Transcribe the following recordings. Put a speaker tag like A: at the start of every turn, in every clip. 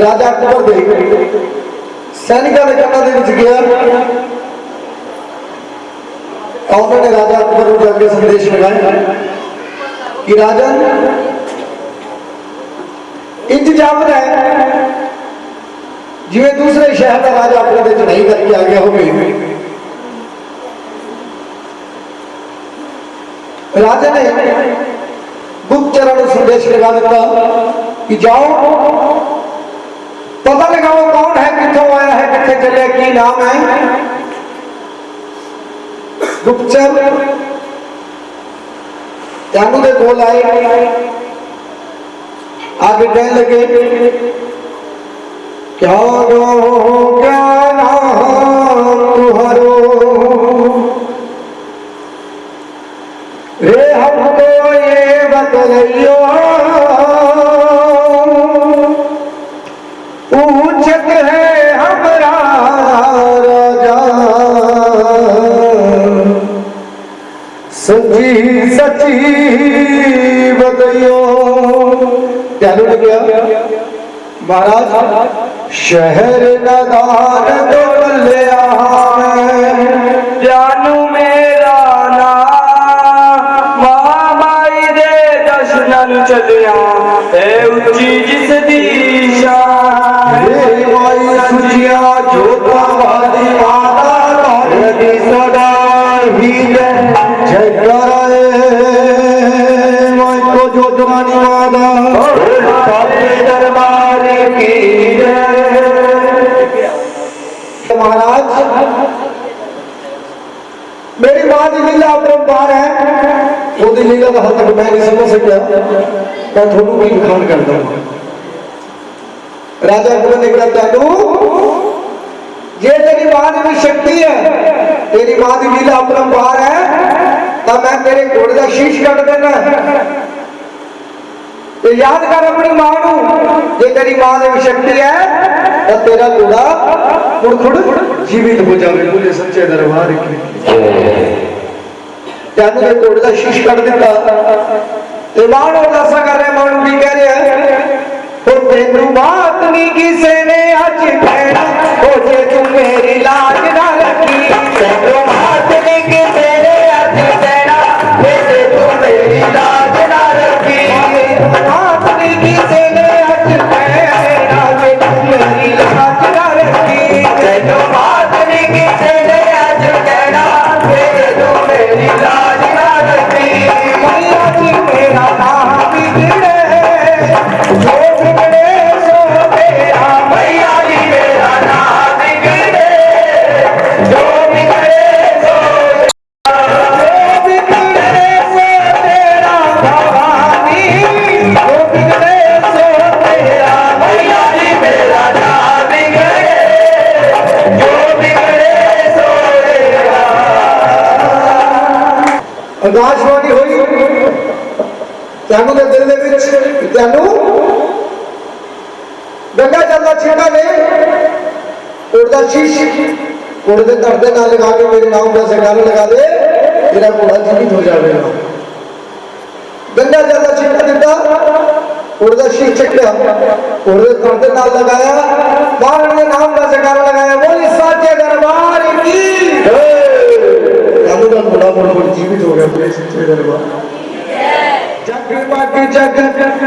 A: राजा अकबर दे सैनिकों के कन्ना दे गया। उन्होंने राजा अकबर को जाके संदेश लगाया कि राजन इंतजाम है जिवे दूसरे शहर का राजा अपने चढ़ाई करके आ गया हो। राजा ने गुप्तचर को संदेश लगा दिता कि जाओ पता लगाओ कौन है, कितों आया है, कितने चले, की नाम है। गुप्तचर जानू के कोल आए, आगे कहने लगे क्या क्या नाम तुहारो रे, हमको ये बतलाइयो पूछत है हमारा राजा, सच्ची सच्ची बताइयो। क्या लग गया महाराज, शहर नदान तो ले जानू मेरा नाम मामाई दे दर्शन चलिया उच्ची जिस दिशा माई सुजिया जोता वादी माता लगी सदा ही जय कराए माई को जो जवानी माता दरबार की महाराज। मेरी मां की लीला अपरंपार है, वो लीला का हद तक मैं नहीं समझ सकिया, मैं थोड़ू भी बखान करता हूं। राजा अकबर ने कहा चालू ये तेरी मां की शक्ति है, तेरी मां की लीला अपरंपार है, तब मैं तेरे घोड़े का शीश कट देना। तो याद कर अपनी मां को, ये तेरी मां की शक्ति है तो तेरा घोड़ा मुड़ जीवित हो जाए। बोले सच्चे दरबार की तेन घोड़े का शीश कट दिता। तो मां और दसा कर रहे, मां की कह रहे हैं तो तेनू बात नहीं किसी ने अज कहना, हो जे तू मेरी लाज ना रखी, तेनू बात नहीं किसी ने अज कहना, हो जे तू मेरी लाज ना रखी, बात नहीं किसी ने अज कहना, जे तू मेरी लाज ना रखी, तेनू बात नहीं किसी ने अज कहना, जे तू मेरी लाज ना रखी। मैया जी मेरा नाम बिगड़े जो बिगड़े सो तेरा, मैया जी मेरा नाम बिगड़े जो बिगड़े सो तेरा, भवानी जो बिगड़े सो तेरा, मैया जी मेरा नाम बिगड़े जो बिगड़े सो तेरा। आकाशवाणी हुई त्यानू के दिल में, त्यानू गंगा जल का छिड़का ले उड़दा शीश घोड़े के धरते ना लगा के मेरे नाम का जयकारा लगा दे, तेरा घोड़ा जीवित हो जाएगा। गंगा जल का छिड़का दिता, उड़दा शीश चक्या घोड़े के धरते ना लगाया, बाहर ने नाम का जयकारा लगाया। बोले साचे दरबार की त्यानू का घोड़ा मुड़ जीवित हो गया। बोले सच्चे दरबार जगमग जग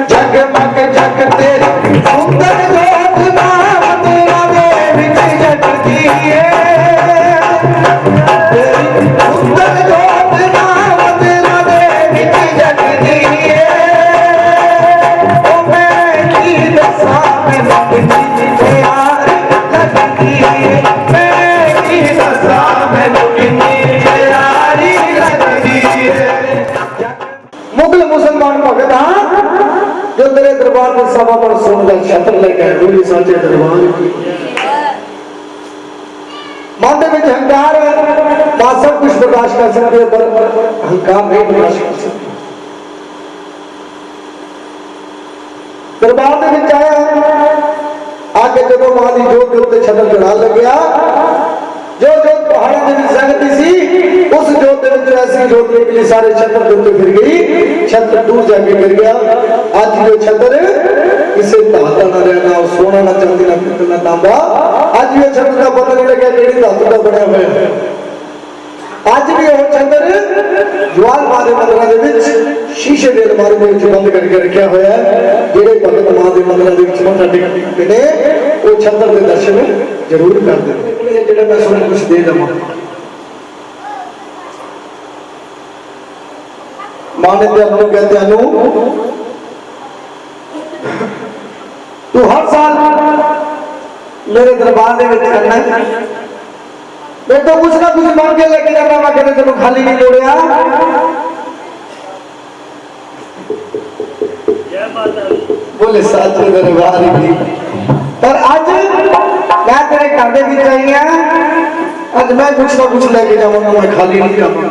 A: जगमग जग तेरी सुंदर जोत नाम तेरा देव की जगती है, तेरी सुंदर जोत नाम तेरा देव की जगती है। ओ मैं की दशा में लगती प्यार लगती है, मैं की दशा में लगती प्यारी लगती है। मुगल मुसलमान भगत जो तेरे दरबार में सभा पर सुनकर छत्र लेकर आए। बोली साचे दरबार की माथे में अहंकार है, मां सब कुछ बर्दाश्त कर सकते हैं पर अहंकार नहीं बर्दाश्त कर सकते। दरबार में आया आगे जब मां की जोत के उत्ते छत्र चढ़ा लग गया, जो जोत पहाड़ों में जगती सी उस जोत ऐसी जोत निकली सारे छत्र के उत्ते फिर गई, छत्र दूर जाके गिर गया। आज जो छत्र किसे धाता ना रहना, सोना ना चांदी ना पित्तल ना तांबा। आज भी चंद्र का पता नहीं लगा कि धातु का बना हुआ है। आज भी वो चंद्र ज्वाल मारे मंदिर ਦੇ ਵਿੱਚ शीशे ਦੇ अलमारी ਦੇ ਵਿੱਚ ਬੰਦ ਕਰਕੇ ਰੱਖਿਆ ਹੋਇਆ ਹੈ। ਜਿਹੜੇ ਭਗਤ ਮਾਂ ਦੇ ਮੰਦਿਰਾਂ ਦੇ ਵਿੱਚ ਮੱਥਾ ਟੇਕਦੇ ਨੇ ਉਹ ਚੰਦਰ ਦੇ ਦਰਸ਼ਨ ਜ਼ਰੂਰ ਕਰਦੇ ਨੇ। ਜਿਹੜਾ ਮੈਂ ਤੁਹਾਨੂੰ ਕੁਝ ਦੇ ਦਵਾਂ, मां ने ते अपनों कहते अनु तू हर साल मेरे दरबार दे विच करना है, मैं तो कुछ ना कुछ मांग के लेके जाना, मैं कहते तेनों खाली नहीं छोड़िया। बोले साचे दरबार की। पर आज मैं तेरे घर दे विच आई हां, आज मैं कुछ ना कुछ लेके जाऊंगा, मैं खाली नहीं जाऊंगा।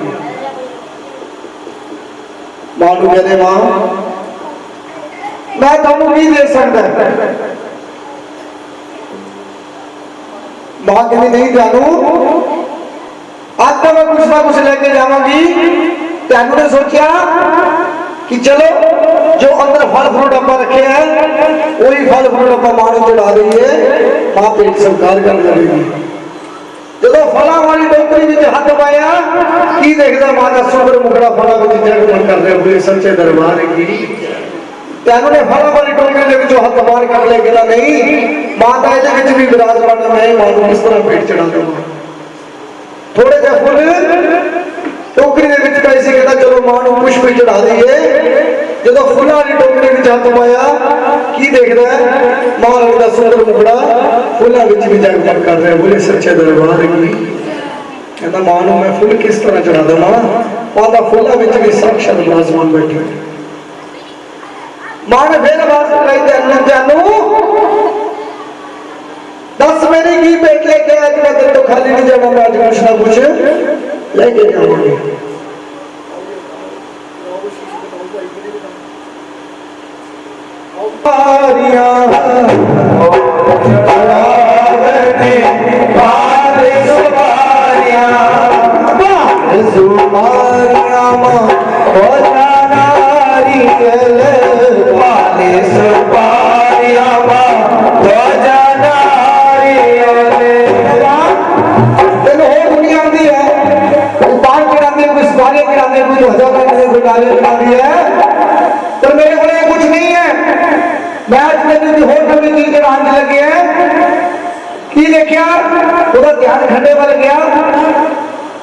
A: मां नूं कहते मां मैं तुहानूं की दे सकदा। मां कहती नहीं जानू, आज तो मैं कुछ ना कुछ लेके जाऊंगी। तैनू ने सोचा कि चलो जो अंदर फल फ्रूट अपा रखे हैं वही फल फ्रूट अपा मां नूं चढ़ा दईए, मां पेट स्वीकार कर लेगी। जो फलों वाली टोकरी में हाथ पाया की देखता मां का सुंदर मुखड़ा फलों में जगमग कर रहे हुए सच्चे दरबार की। तैनू ने फलों वाली टोकरी के हाथ बाहर कर ले गया नहीं, माता ये भी विराजमान मैं मां को किस तरह पेट चढ़ा दूंगा। थोड़े जे फुल टोकरी के पैसे कहता चलो मां को पुष्प चढ़ा दईए। जो फुलों वाली टोकरी में हाथ पाया की देखता है मां का सुंदर मुखड़ा फुलों में भी जगमग कर रहे बोले सच्चे दरबार की। कहता मां को मैं फुल किस तरह चढ़ा देवा, मां का फुलों में भी साक्षात विराजमान बैठे। मां ने फिर आवाज लगाई जानू जानू दस मेरी की पेट लेके आज मैं तेरे तो खाली नहीं जाऊंगा, मैं आज कुछ ना कुछ लेके जाऊंगी। पर मेरे को ये कुछ नहीं है, मैं आज मेरी होटल में चीज चढ़ाने लगे हैं की देखिया थोड़ा ध्यान खड्डे वाल गया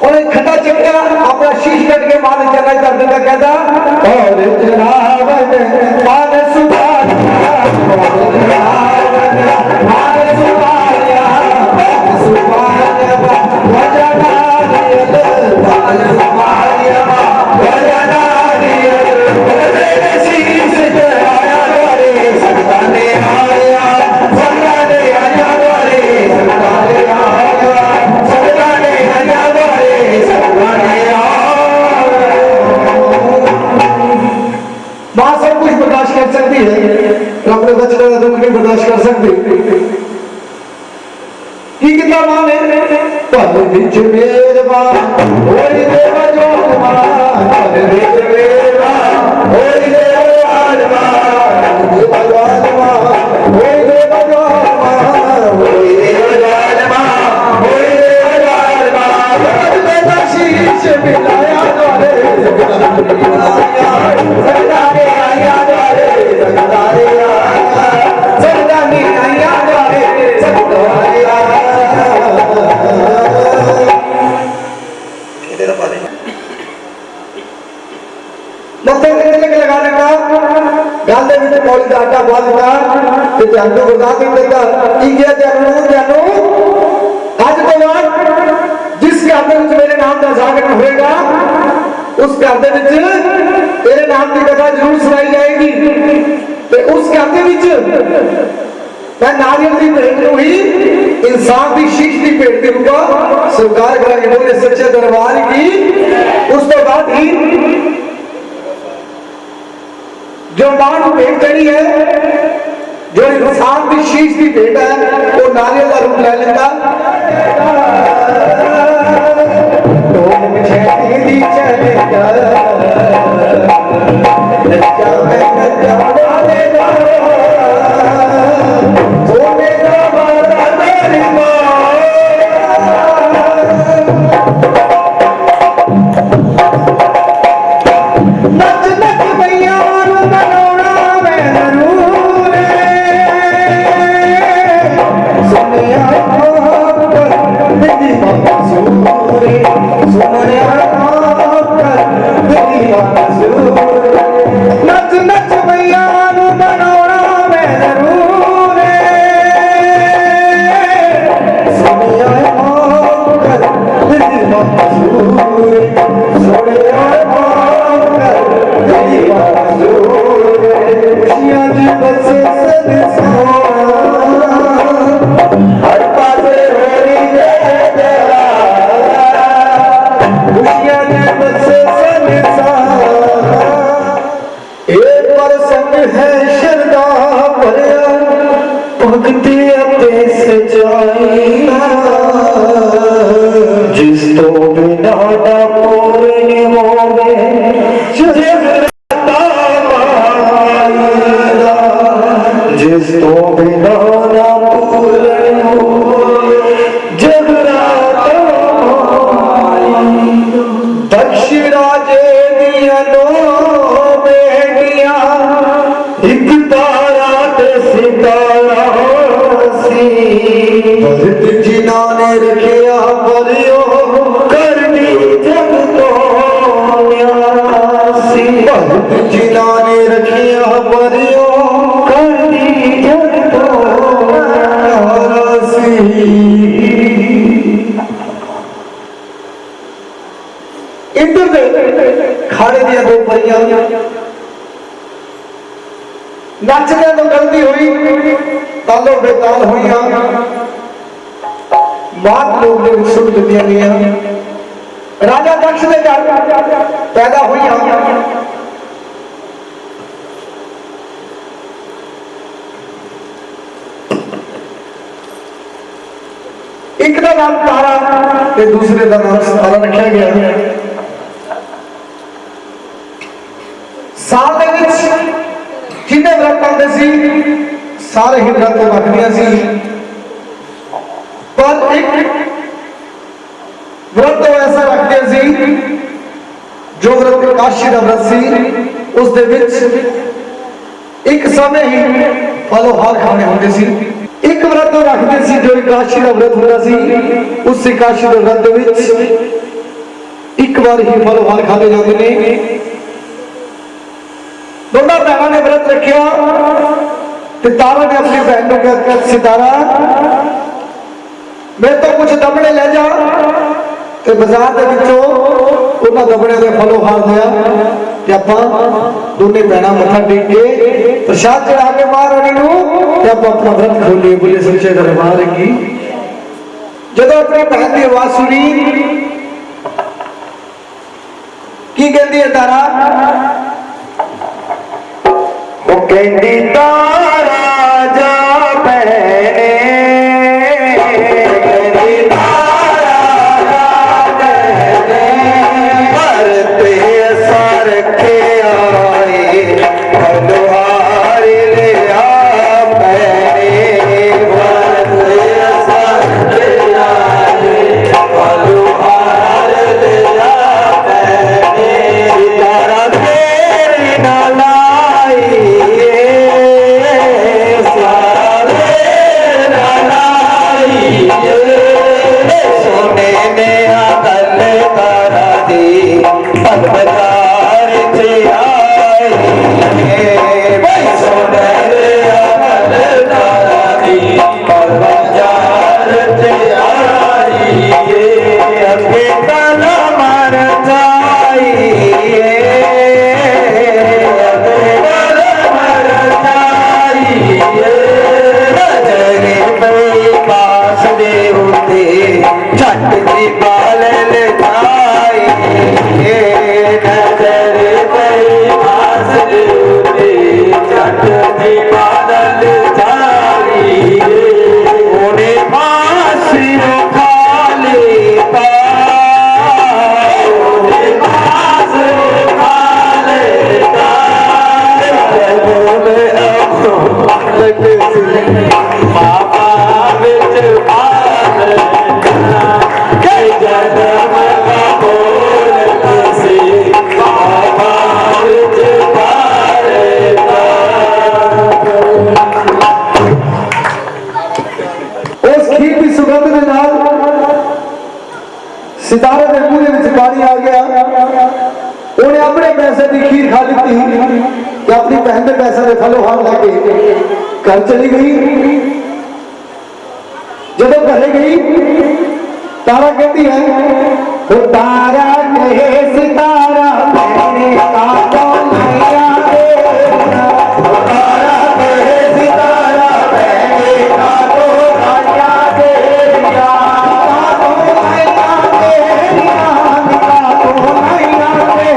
A: और एक खड्डा चक्या अपना शीश कट के मार चला कर देता कहता और जनावन मान सुभानिया मान सुभानिया सुभानिया वजना दियल मान सुभानिया वजना दियल मेरे शीश चढ़ाया करे सताने आया सताने आया करे सताने आया सताने आया करे सताने मां सब कुछ बर्दाश्त कर सकती है, अपने बच्चे का दुख नहीं बर्दाश्त कर सकती। की कितना मां ने पल विच मेरवा होई देवा जो पल विच मेरवा होई देवा आलमा देवा आलमा होई देवा जो होई देवा आलमा होई देवा आलमा तेरा शीश मिलाया दोरे सदारे आया दोरे सदारे आया सदारे आया दोरे सदारे आया। मत्थे तिलक लगाने का गल दे विच मौली दा आटा पा दिता ते जानू बता के देता की गया जानू जानू आज तो बाद जिस घर दे विच मेरे नाम दा जागरण होएगा उस घर दे विच तेरे नाम की कथा जरूर सुनाई जाएगी ते उस घर दे विच मैं नारियल की भेंट नूं ही इंसान की शीश की भेंट करूंगा, स्वीकार करांगे बोले सच्चे दरबार की। उस तो बाद ही जो मां को भेंट चढ़ी है, जो इंसान की शीश की भेंट है वो नारियल का रूप ले लेता। नच नच भैया मनोना मैं जरूर सुनिया दिली मंसूर सुनिया दिली मंसूर नच नच भैया मनोना मैं जरूर सुनिया दिली मंसूर सुनिया हर पासे होरी खुशियां बसे एक प्रसंग है शरदा भरिया भक्ति अते सजाइया जिस तो बिना ना पूर्ण होवे जिस तो बिना ना पूर्ण हो जगराता दक्ष राजे दिया नो बेटियां एक तारा ते सितारा सी भरत जिना ने रखिया बरियो करनी जग तो न्यासी भरत जिना ने रखिया बरियो इधर खाड़े दिया दो परियां नचने तो गलती हुई तालो बेताल हुई बात लोग ने सुन दिया गया राजा दक्ष ने पैदा हुई एक का नाम तारा ते दूसरे का नाम सितारा रखा गया साल दे विच जिन्ने व्रत आते सी सारे ही व्रत रखदियां सी पर एक व्रत ऐसा रखदियां सी जो व्रत काशी का व्रत सी उस दे विच एक समय ही फलोहार खाने होंदे सी एक व्रत रखते सी जो काशी का व्रत होता सी उस काशी के व्रत विच एक बार ही फलोहार खाते जाते ने दोनों बहनों ने व्रत रखा तो तारा ने अपनी बहन को कहकर सितारा मेरे तो कुछ दबड़े ले जा तो बाजार के विचों उन्होंने दबड़े के फलोहार दिया ते आपां दोने बहना मत्था टेक के प्रसाद चढ़ा के महारानी नूं ते आपां अपना व्रत खोलिए बोले सच्चे दरबार की जदों अपनी बहन की आवाज सुनी की कहती है तारा वो कहती तारा जा बहने
B: Para
A: घर चली गई। जब घर गई तारा कहती है तो तारा कहे सितारा मैंने काटो नैया रे, तारा कहे सितारा मैंने काटो नैया रे, काटो नैया तेरिया, काटो नैया तेरिया, काटो नैया तेरिया,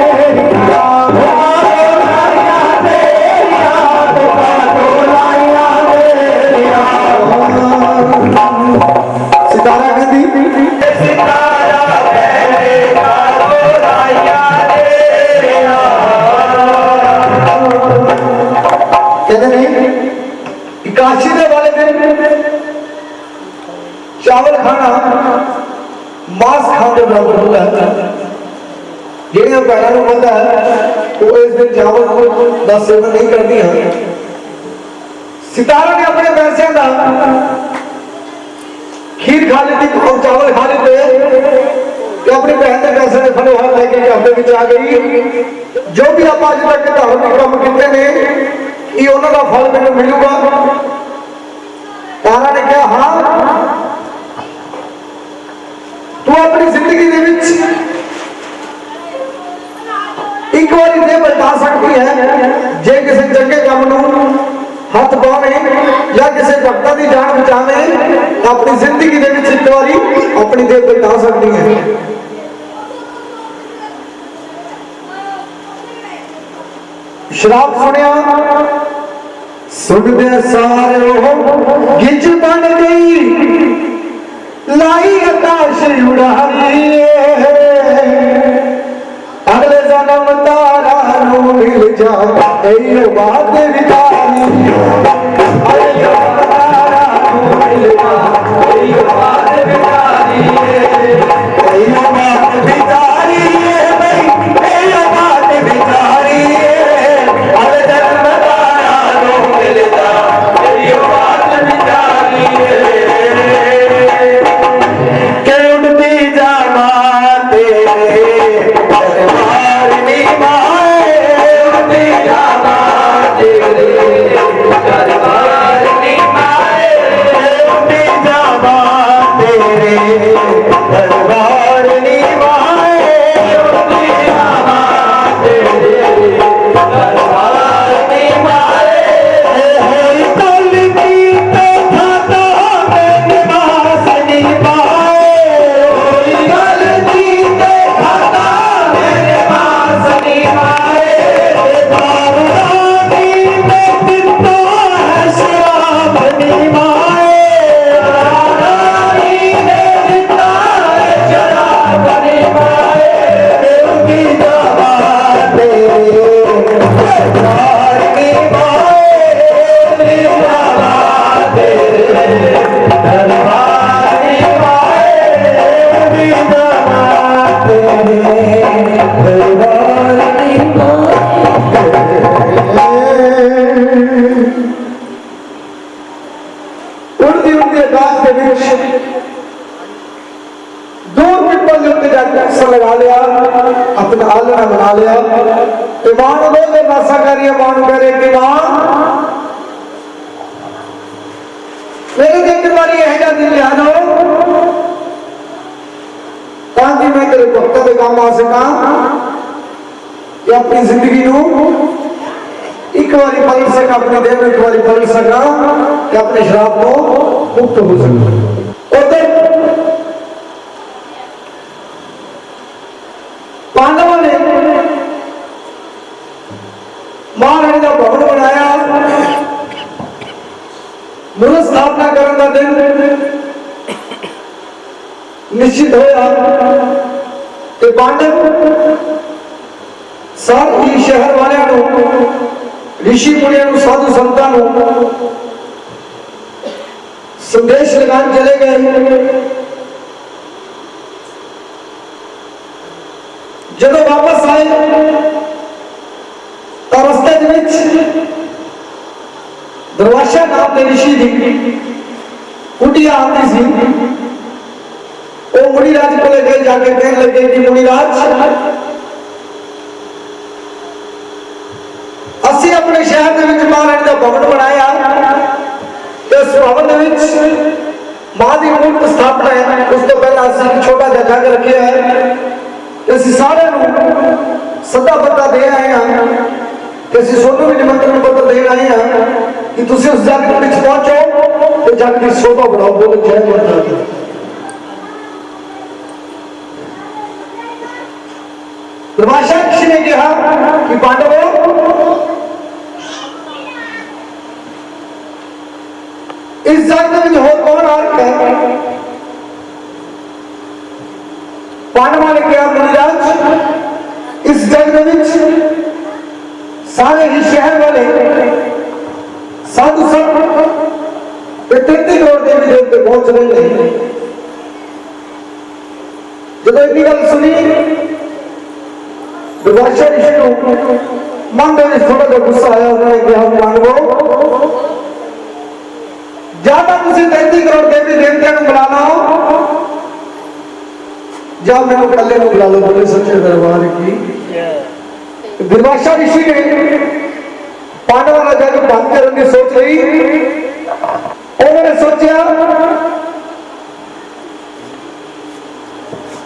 A: काटो नैया तेरिया। सितारा कहती सितारा मैंने काटो नैया तेरिया। कहते नहीं काशी दे वाले दिन चावल खाना मांस खाने बराबर होता है। ਜਿਹੜੀਆਂ ਭੈਣਾਂ ਨੂੰ ਪਤਾ ਹੈ ਉਹ ਇਸ ਦਿਨ ਚਾਵਲ ਦਾ ਸੇਵਨ ਨਹੀਂ ਕਰਦੀਆਂ। सितारा ने अपने पैसे का खीर खा ली और चावल खा लेते तो अपनी बहन के पैसे ने फले हाथ लेके घर के आ गई। जो भी आप अज तक धार्मिक काम किए ने कि उन्हों का फल मैंने मिलूगा। तारा ने कहा हाँ तू अपनी जिंदगी एक बार ये बता सकती है जे किसी चंगे काम हाथ पावे या किसी भक्ता की जान बचावे अपनी जिंदगी एक बारी अपनी देह बता सकती है। शराब सुनिया सुनते सारे गिज बन गई लाई आकाश उड़ाई। अगले जन्म तारा मिल जा बात विचारी, अगले तारा मिल जा बात विचारी, बात विचारी बात विचारी। अगले जन्म तारा मिल जा बात विचारी के उड़ती जावा तेरे लगा लिया अपना आलना बना लिया। मां बोले नासा करिए मां करे कि मां मेरे एक बारी यह दिन लिया दो ताकि मैं तेरे भक्त के काम आ सका कि अपनी जिंदगी एक बारी पलट सका, अपनी देह में एक बारी पलट सका कि अपने श्राप को मुक्त हो सका। पांडवों ने महारानी का भवन बनाया। मूर्त स्थापना करने का दिन निश्चित होया कि पांडव सारे शहर वाले ऋषि मुनियों साधु संतां संदेश लगाने चले गए। जब वापस आए तो रस्ते दरवाशा नाम के ऋषि की कुटिया आती सी। वो मुनिराज को ले गए, जाके कहने लगे कि मुनिराज असी अपने शहर के महारानी का भवन बनाया जिस भवन मां की मूर्त स्थापना है उस तो पहला असं एक छोटा जा जग रखे है असं सारे सदा पता दे आए हैं कि असं सोनू भी निमंत्रण पत्र देन आए हैं कि तुम उस जग में पहुंचो तो जग की शोभा बढ़ाओ। बोलो जय माता दी। दुर्वासा ऋषि ने कहा कि पांडवों इस जग में हो कौन आ रहा है? पांडवा ने कहा मुनिराज इस जग में सारे ही शहर वाले साधु संत 33 करोड़ देवी देवते पहुंच रहे हैं। जब इतनी गल सुनी दुर्वासा ऋषि को मन में थोड़ा सा गुस्सा आया। उन्होंने कहा पांडवों ज्यादा तुम 33 करोड़ देवी देवतियों को बुलाना हो जब मैंने कल्ले को बुला लो। बोले सच्चे दरबार की। दुर्वासा ऋषि ने पांडवा राजा को भंग करने की सोच रही। उन्होंने सोचा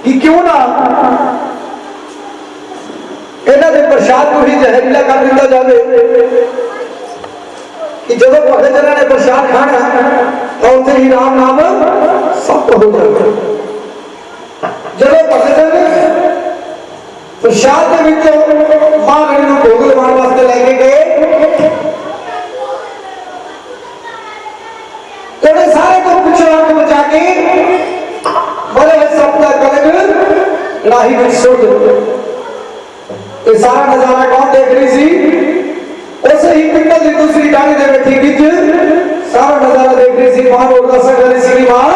A: कि क्यों ना इन्हों के प्रसाद को ही जहरीला कर दिया जाए कि जब भगत जना ने प्रसाद खाना तो उसे ही राम नाम सब हो जाए। जब भगत जन प्रसाद के महारानी को भोग लगाने वास्ते लेके गए तो सारे को पिछड़ा को बचा के बोले सबका कलग राही में छोड़ दो। ये सारा नजारा कौन देख रही थी? ऐसे ही पिंडल की दूसरी डाली दे बैठी बीच सारा नजारा देख रही थी। मां और दसा कर रही थी मां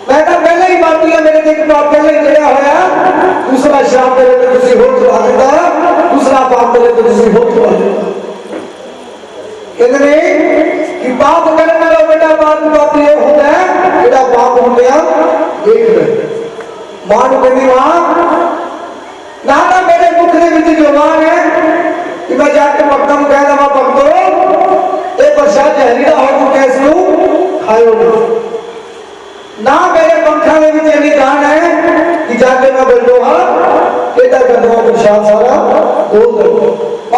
A: मैं तो पहले ही बात किया मेरे देख तो पहले ही चढ़ा होया दूसरा शाम मेरे तो किसी हो चुका देता दूसरा पाप मेरे तो किसी हो चुका देता। कहते कि पाप करने वाला बेटा बाप बाप ये होता है बेटा पाप हो गया देख ले। मां को कहती मां ना ना मेरे मुख के बीच जवान है कि मैं जाके पक्का में कह दवा पक्को ये प्रसाद जहरीला हो तो कैसे लू खाओ ना मेरे पंखा में भी चली जान है कि जाके मैं बोलो हाँ केटा कर दूंगा प्रसाद सारा बोल दो।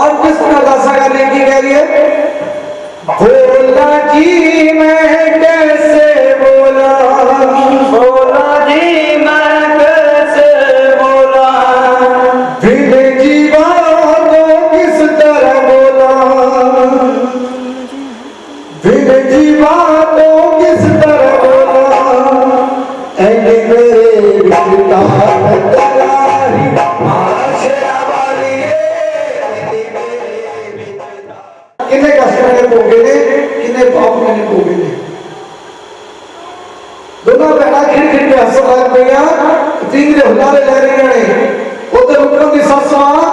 A: और किस नगासा करने की कह रही है बोला जी मैं कैसे बोला बोला जी मैं कैसे बोला बिन जीवा तो किस तरह बोला बिन जीवा तो किस तरह बोला ऐने मेरे बिता तलारी आशा वाली किने कष्ट ने भोगे ने किने पाप ने भोगे ने दोनों बहना खिड़ खिड़ के हंस लग गई तीन दे हुलारे ले रही ने उधर रुकन की सस मां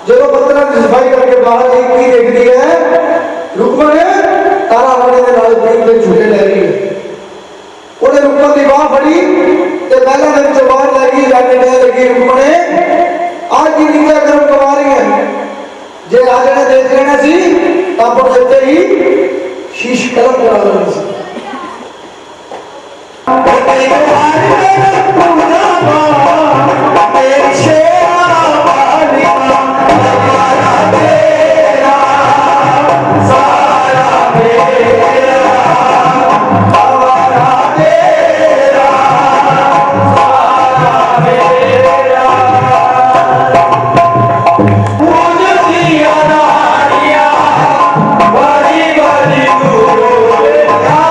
A: जो बंदरा की सफाई करके बाहर एक की देखती है रुकमन तारा वाले के नाल प्रेम के झूले ले रही है। उन्हें रुकमन की बाह फड़ी ते पहला दिन से बाहर लगी जाके ले लगी रुकमन आज की नीचा कर्म कमा रही है जे राजा ने देख लेना सी तब देते ही शीश कलम करा लेना सी।
B: Yeah.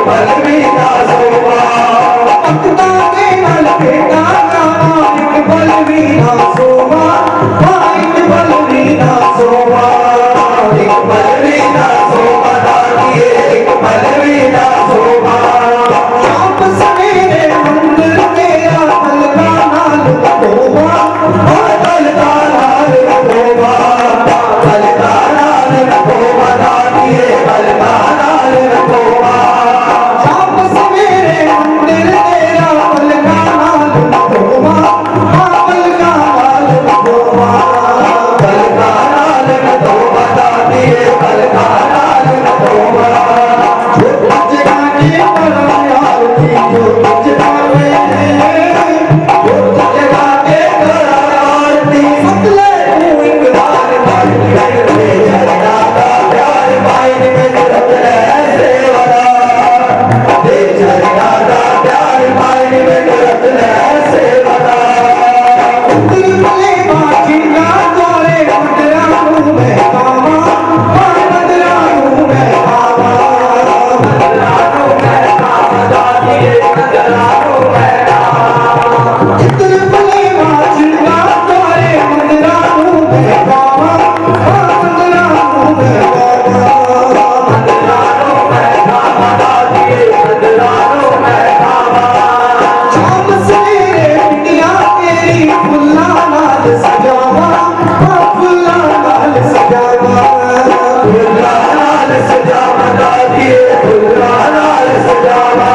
A: पल भी ना सोवा भक्ता दे नाल बेटा एक पल भी ना सोवा एक पल भी ना सोवा एक पल भी ना सोवा दानिए एक पल भी ना सोवा शाम सवेरे मंदिर तेरा तलका नाल तोबा तलका नाल तोबा तलका नाल तोबा दानिए तलका नाल तोबा शाम सवेरे मंदिर तेरा तलका नाल तोबा तलका नाल तोबा तलका नाल तोबा दानिए तलका नाल तोबा जगा के करा यार की जो जगा के करा यार की सतले तू इकरार कर दे झरना का प्यार मायने में जरत ऐसे वाला दे झरना का प्यार मायने में जरत ऐसे वाला दिल में बाजी ना तोरे मदरानू में कामा मदरानू में कामा मदरानू में कामा दानिए मदरानू में कामा दिल में बाजी ना तोरे मदरानू में कामा मदरानू में कामा मदरानू में कामा दानिए मदरानू में कामा शाम सवेरे पिटिया तेरी फुल्ला नाल सजावा फुल्ला नाल सजावा फुल्ला नाल सजावा दादिए फुल्ला नाल सजावा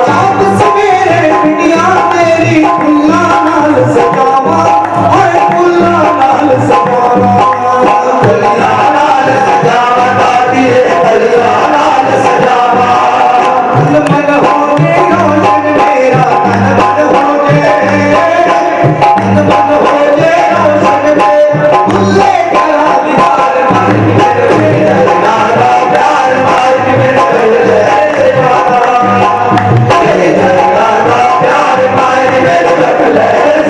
A: शाम सवेरे पिटिया तेरी फुल्ला नाल सजावा फुल्ला नाल सजावा फुल्ला नाल सजावा दादिए फुल्ला नाल सजावा मन हो के रोशन मेरा तन मन हो के मन हो जे रोशन में भुल्ले करा दीदार मार मेरे नारा प्यार मार मेरे नारा प्यार मार मेरे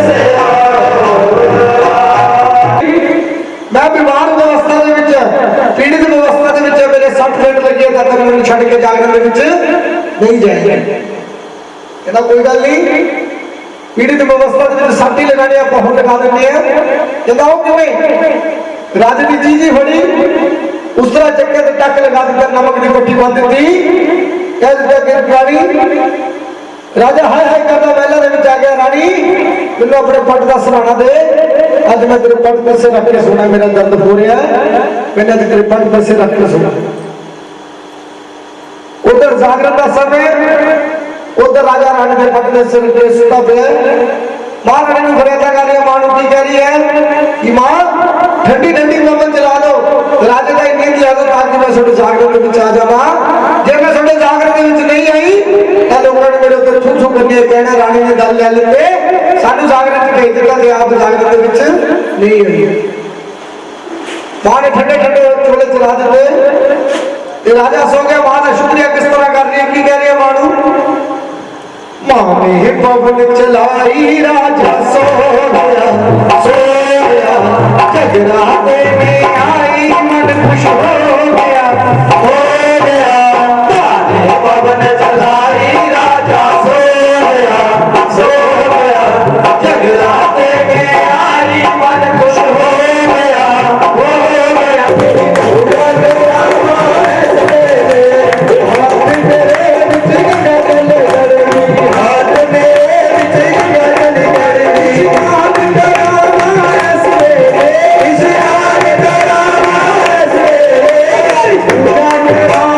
A: से मैं बीमार अवस्था ਦੇ ਵਿੱਚ ਪੀੜਿਤ ਅਵਸਥਾ ਦੇ ਵਿੱਚ ਮੇਰੇ 60 ਫੇਟ ਲੱਗੇ ਤਾਂ ਤੱਕ ਮੈਨੂੰ ਛੱਡ ਕੇ ਜਾਗਰਣ ਦੇ ਵਿੱਚ ਨਹੀਂ ਜਾਏਗਾ ਕਹਿੰਦਾ ਕੋਈ ਗੱਲ ਨਹੀਂ ਪੀੜਿਤ ਅਵਸਥਾ ਦੇ ਵਿੱਚ ਸਾਡੀ ਲਗਾਣੇ ਆਪਾਂ ਹੁਣ ਲਗਾ ਦਿੰਦੇ ਆ ਕਹਿੰਦਾ ਉਹ ਕਿਵੇਂ ਰਾਜੇ ਦੀ ਚੀਜ਼ ਹੀ ਫੜੀ ਉਸ ਤਰ੍ਹਾਂ ਚੱਕੇ ਤੇ ਟੱਕ ਲਗਾ ਦਿੱਤਾ ਨਮਕ ਦੀ ਕੋਠੀ ਬੰਨ ਦਿੱਤੀ ਕਹਿ ਦਿੱਤਾ ਕਿ ਰਾਣੀ ਰਾਜਾ ਹਾਏ ਹਾਏ ਕਰਦਾ ਮਹਿਲਾ ਦੇ ਵਿੱਚ ਆ ਗਿਆ ਰਾਣੀ ਮੈਨੂੰ ਆਪਣੇ ਪੱਟ ਦਾ ਸਰਾਣਾ ਦੇ ਅੱਜ ਮੈਂ ਤੇਰੇ ਪੱਟ ਤੇ ਰੱਖ ਕੇ ਸੋਣਾ ਮੇਰਾ ਦਰਦ ਹੋ ਰਿਹਾ मैंने तेरे पट पर से रख के सुना उधर जागरण का समय उधर राजा रानी के पट में सिर के सुता पे महारानी ने फरियाद कर रही है मानो की कह रही है कि मां ठंडी ठंडी पवन चला दो राजा का नींद आ गई ताकि मैं थोड़े जागरण के बीच आ जावा जब मैं थोड़े जागरण के बीच नहीं आई तो लोगों ने मेरे ऊपर छू छू करके कहना रानी ने गल ले लेते सानू जागरण च भेज दिता ते आप जागरण के बीच नहीं आई मां ने ठंडे ठंडे चोले चला दिते ते राजा सो गया मां का शुक्रिया किस तरह कर रही है की कह रही है मानू मां ने पवन चलाई राजा सो गया जगराते में आई मन खुश हो गया मां ने पवन चलाई राजा सो गया जगराते में आई मन खुश हो गया
B: Yeah.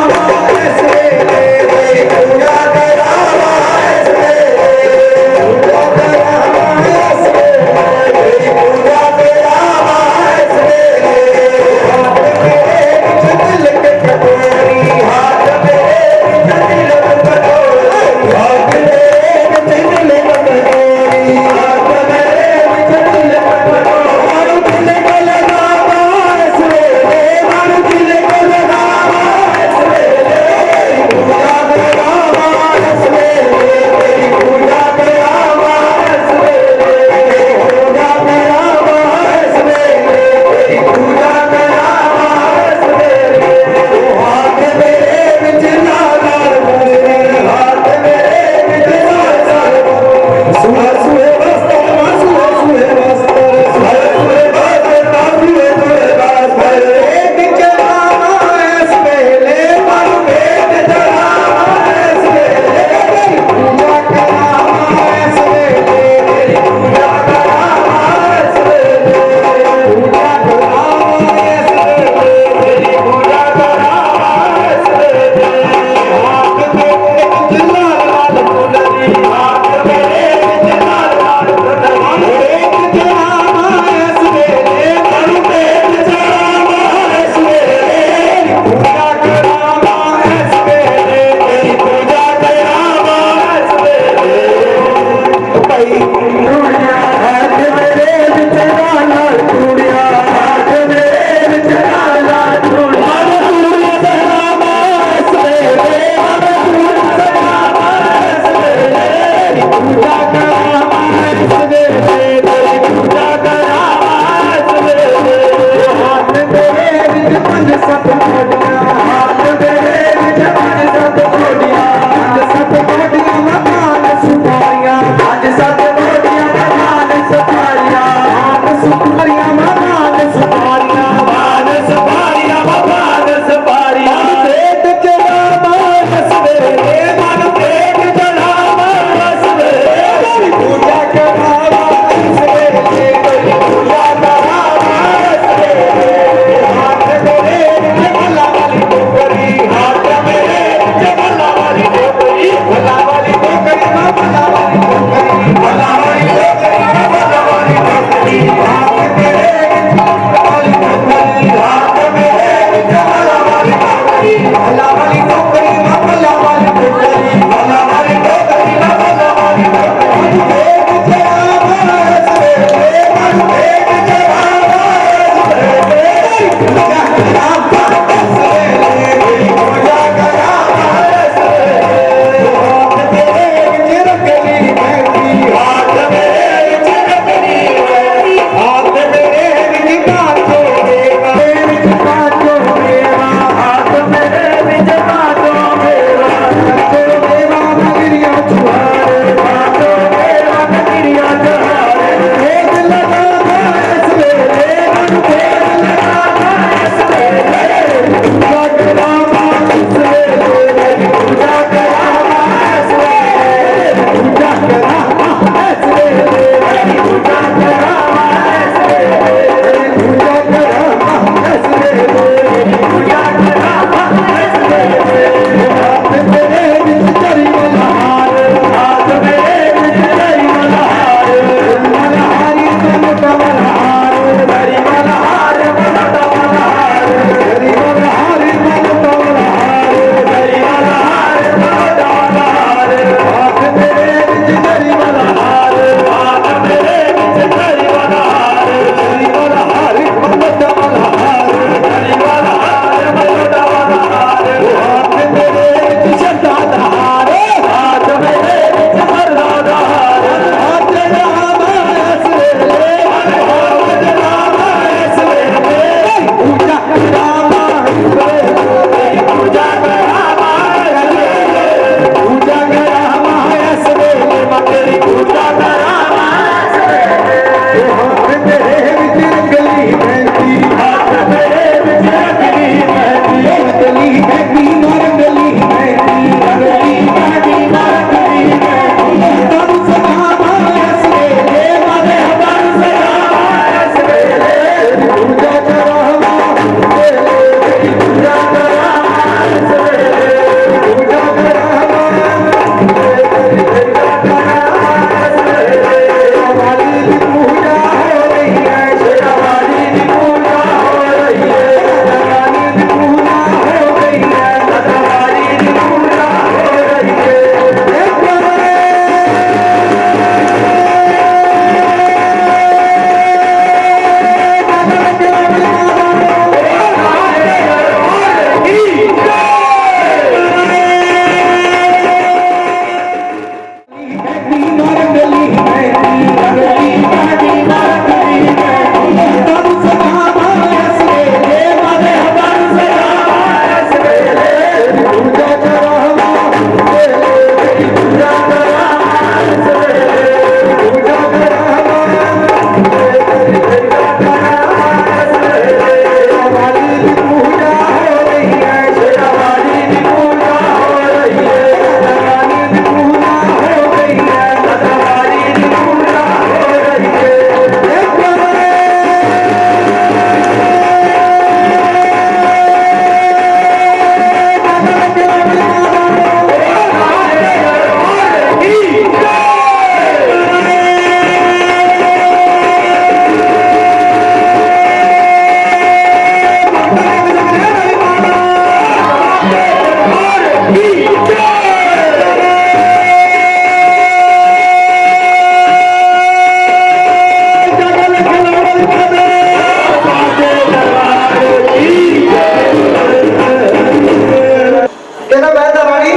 A: कहना मैं तो रानी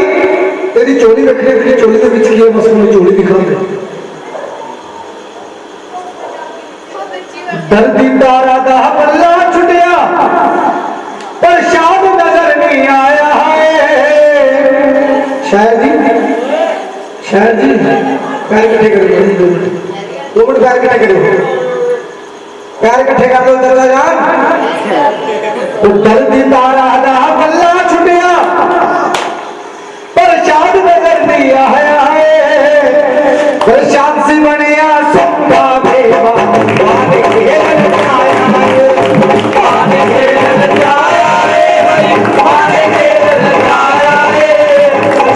A: तेरी चोली रखनी, तेरी चोली के बीच की है, बस मुझे चोली दिखा दे। दर्दी तारा दा पल्ला छुटिया पर शाद नजर नहीं आया है। शायर जी पैर इकट्ठे करो, 2 मिनट पैर इकट्ठे करो, पैर इकट्ठे कर दो दर्दा जान। तो दर्दी तारा दा पल्ला छुटिया पर शाद नजर नहीं आया है। पर शाद सी बनिया सुखा भेवा पाने खेल जाया है, पाने खेल जाया है भाई, पाने खेल जाया है।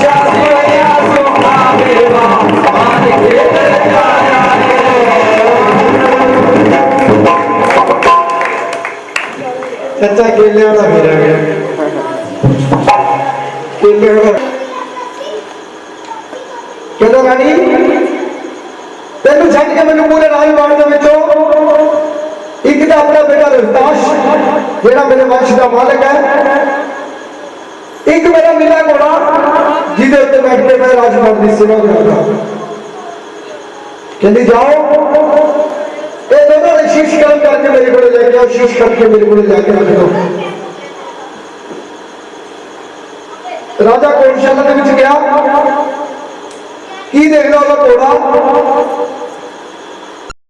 A: शाद सी बनिया सुखा भेवा पाने खेल जाया है। चाचा केले वाला फिर आ गया, केले वाला कहता रानी तेन छड़ के मैं पूरे राजवाड़ एक तो अपना बेटा रविदास जेड़ा मेरे वंश का मालिक है, एक मेरा मीरा घोड़ा जिदे उत्ते बैठ के मैं राजवाड़ की सेवा कराता। कहती जाओ ये दोनों ने शीश कलम करके मेरे को लेके आओ, शीश करके मेरे को लेके रख दो। राजा कोटशाला के गया की देखना घोड़ा